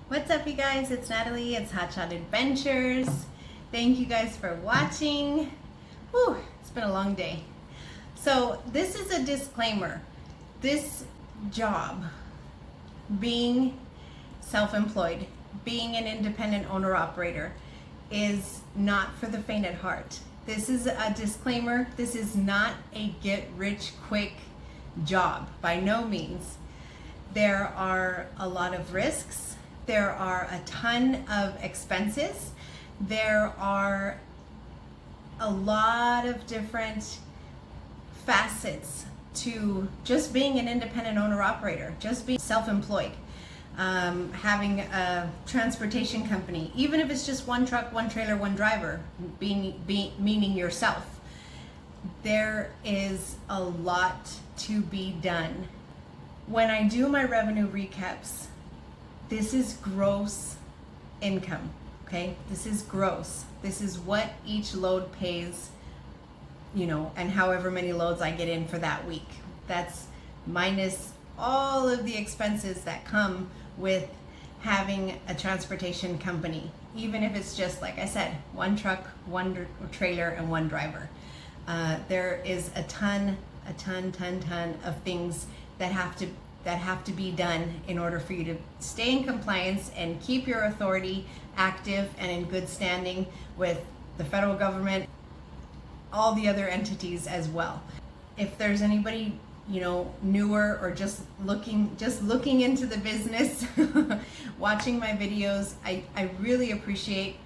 What's up, you guys? It's Natalie. It's Hotshot Adventures. Thank you guys for watching. Whew, it's been a long day. So this is a disclaimer. This job, being self-employed, being an independent owner-operator, is not for the faint at heart. This is a disclaimer. This is not a get-rich-quick job, by no means. There are a lot of risks. There are a ton of expenses. There are a lot of different facets to just being an independent owner-operator, just being self-employed, having a transportation company, even if it's just one truck, one trailer, one driver, meaning yourself. There is a lot to be done. When I do my revenue recaps, this is gross income, okay? This is gross. This is what each load pays, and however many loads I get in for that week. That's minus all of the expenses that come with having a transportation company, even if it's just, like I said, one truck, one trailer, and one driver. There is a ton of things that have to be done in order for you to stay in compliance and keep your authority active and in good standing with the federal government, all the other entities as well. If there's anybody newer or just looking into the business, watching my videos, I really appreciate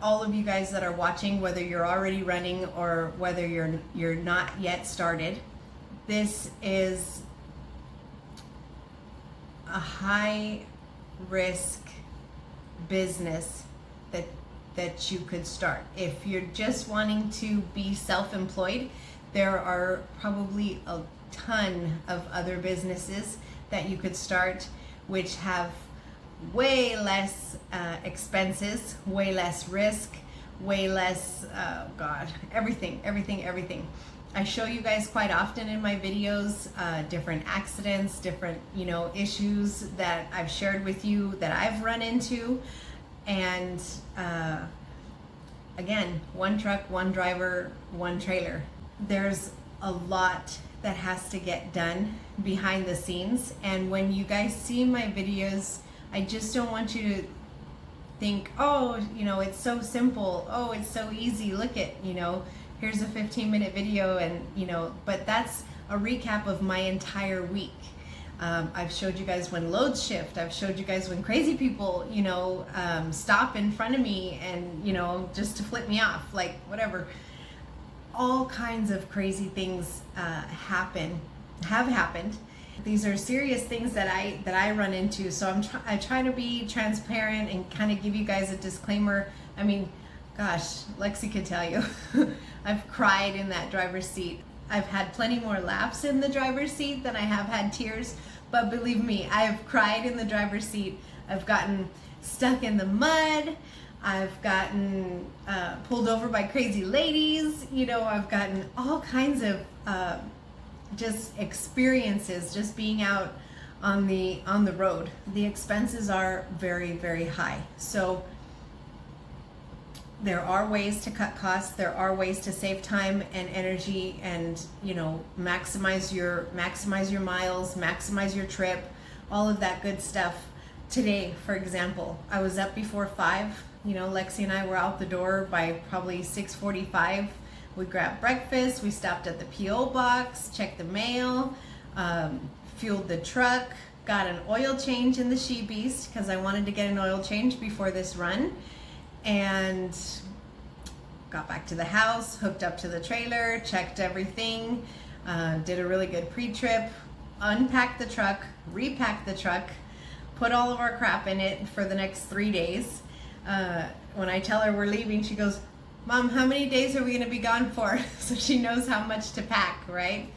all of you guys that are watching, whether you're already running or whether you're not yet started. This is a high risk business that you could start. If you're just wanting to be self-employed, there are probably a ton of other businesses that you could start which have way less expenses, way less risk, way less, everything. I show you guys quite often in my videos different accidents, different issues that I've shared with you that I've run into. And again, one truck, one driver, one trailer. There's a lot that has to get done behind the scenes. And when you guys see my videos, I just don't want you to think, oh, it's so simple. Oh, it's so easy. Look at, here's a 15-minute video, and but that's a recap of my entire week. I've showed you guys when loads shift. I've showed you guys when crazy people stop in front of me and just to flip me off, like whatever. All kinds of crazy things have happened. These are serious things that I run into, so I try to be transparent and kind of give you guys a disclaimer. I mean, gosh, Lexi could tell you, I've cried in that driver's seat. I've had plenty more laughs in the driver's seat than I have had tears, but believe me, I've cried in the driver's seat. I've gotten stuck in the mud. I've gotten pulled over by crazy ladies. I've gotten all kinds of just experiences just being out on the road. The expenses are very, very high. So there are ways to cut costs. There are ways to save time and energy, and maximize your miles, maximize your trip, all of that good stuff. Today, for example, I was up before 5. Lexi and I were out the door by probably 6:45. We grabbed breakfast. We stopped at the P.O. box, checked the mail, fueled the truck, got an oil change in the She-Beast because I wanted to get an oil change before this run, and got back to the house, hooked up to the trailer, checked everything, did a really good pre-trip, unpacked the truck, repacked the truck, put all of our crap in it for the next 3 days. When I tell her we're leaving, she goes, "Mom, how many days are we going to be gone for?" So she knows how much to pack, right?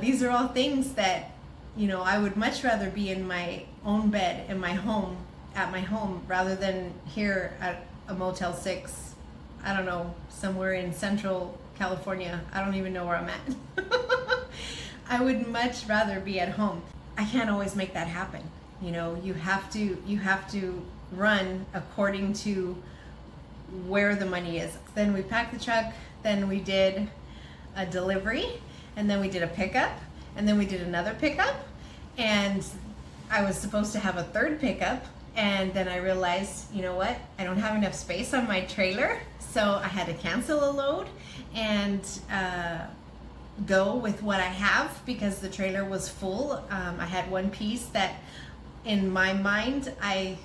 These are all things that, I would much rather be in my own bed, at my home, rather than here at a Motel 6, I don't know, somewhere in Central California. I don't even know where I'm at. I would much rather be at home. I can't always make that happen. You know, you have to run according to where the money is. Then we packed the truck, then we did a delivery, and then we did a pickup, and then we did another pickup, and I was supposed to have a third pickup, and then I realized, you know what, I don't have enough space on my trailer, so I had to cancel a load and go with what I have because the trailer was full. I had one piece that in my mind I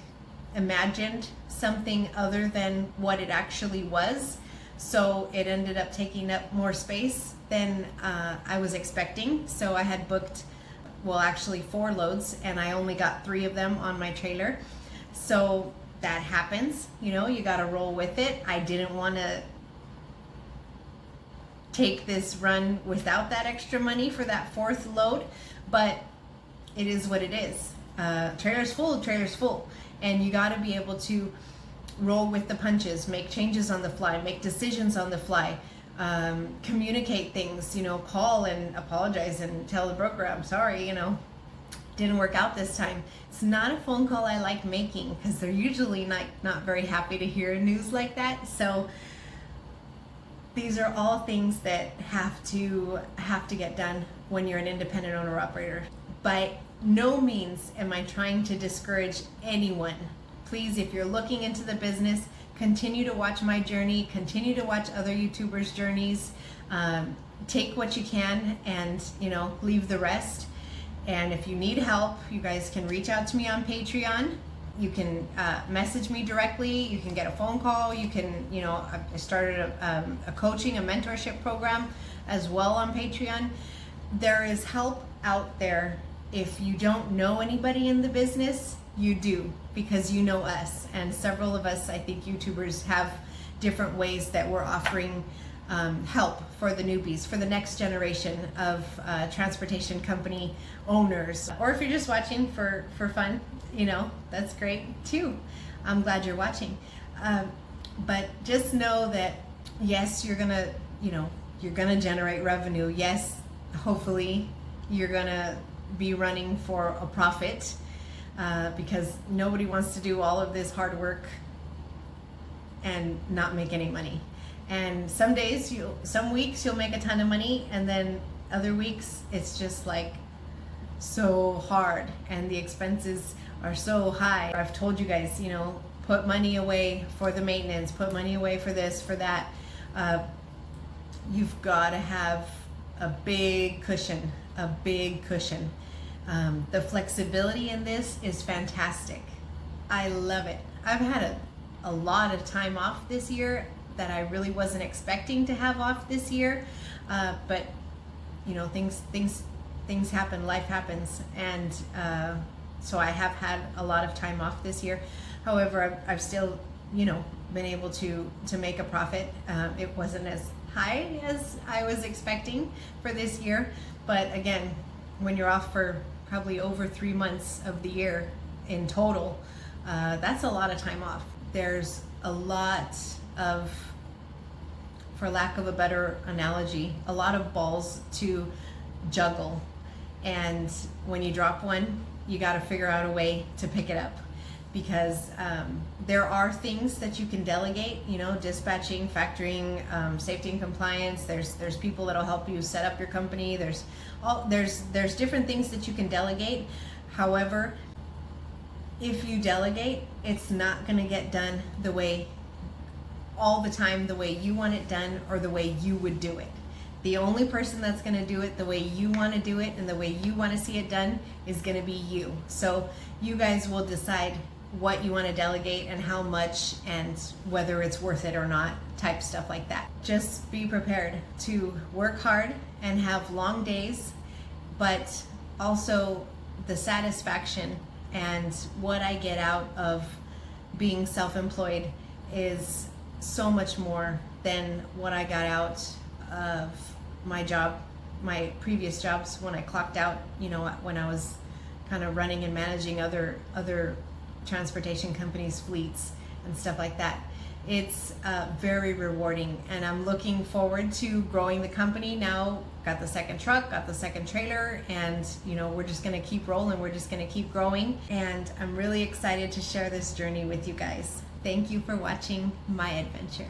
imagined something other than what it actually was, so it ended up taking up more space than I was expecting. So I had booked, well, actually 4 loads, and I only got 3 of them on my trailer. So that happens, you know, you got to roll with it. I didn't want to take this run without that extra money for that 4th load, but it is what it is. Trailer's full, and you got to be able to roll with the punches, make changes on the fly, make decisions on the fly, communicate things, you know, call and apologize and tell the broker, I'm sorry, you know, didn't work out this time. It's not a phone call I like making because they're usually not very happy to hear news like that. So these are all things that have to get done when you're an independent owner operator. By no means am I trying to discourage anyone. Please, if you're looking into the business, continue to watch my journey, continue to watch other YouTubers' journeys. Take what you can and, you know, leave the rest. And if you need help, you guys can reach out to me on Patreon. You can message me directly. You can get a phone call. You can, you know, I started a coaching, a mentorship program as well on Patreon. There is help out there. If you don't know anybody in the business, you do, because you know us. And several of us, I think YouTubers, have different ways that we're offering help for the newbies, for the next generation of transportation company owners. Or if you're just watching for fun, you know, that's great too. I'm glad you're watching. But just know that, yes, you're gonna generate revenue. Yes, hopefully you're gonna be running for a profit, because nobody wants to do all of this hard work and not make any money. And some days, some weeks you'll make a ton of money, and then other weeks it's just like so hard and the expenses are so high. I've told you guys, you know, put money away for the maintenance, put money away for this, for that. You've got to have a big cushion, a big cushion. The flexibility in this is fantastic. I love it. I've had a lot of time off this year that I really wasn't expecting to have off this year, but you know, things happen, life happens, and so I have had a lot of time off this year. However, I've still, you know, been able to make a profit. It wasn't as high as I was expecting for this year, but again, when you're off for probably over 3 months of the year in total, that's a lot of time off. There's a lot of, for lack of a better analogy, a lot of balls to juggle. And when you drop one, you got to figure out a way to pick it up, because there are things that you can delegate, you know, dispatching, factoring, safety and compliance. There's people that'll help you set up your company. There's different things that you can delegate. However, if you delegate, it's not going to get done the way, all the time, the way you want it done or the way you would do it. The only person that's going to do it the way you want to do it and the way you want to see it done is going to be you. So you guys will decide what you want to delegate and how much and whether it's worth it or not, type stuff like that. Just be prepared to work hard and have long days, but also the satisfaction and what I get out of being self-employed is so much more than what I got out of my job, my previous jobs when I clocked out, you know, when I was kind of running and managing other transportation companies' fleets and stuff like that. It's very rewarding, and I'm looking forward to growing the company now got the second truck, got the second trailer, and you know, we're just gonna keep rolling, we're just gonna keep growing, and I'm really excited to share this journey with you guys. Thank you for watching my adventure.